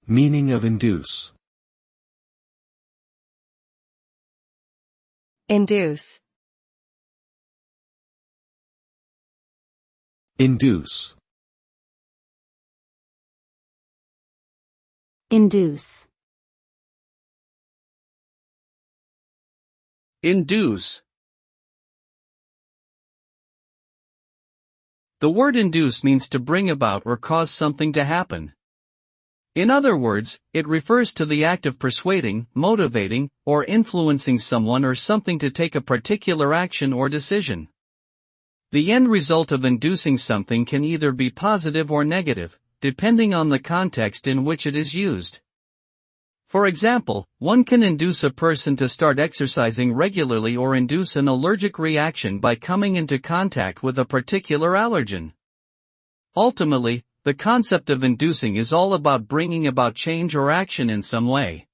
Meaning of induce. Induce. Induce. Induce. Induce. The word induce means to bring about or cause something to happen. In other words, it refers to the act of persuading, motivating, or influencing someone or something to take a particular action or decision. The end result of inducing something can either be positive or negative, depending on the context in which it is used. For example, one can induce a person to start exercising regularly or induce an allergic reaction by coming into contact with a particular allergen. Ultimately, the concept of inducing is all about bringing about change or action in some way.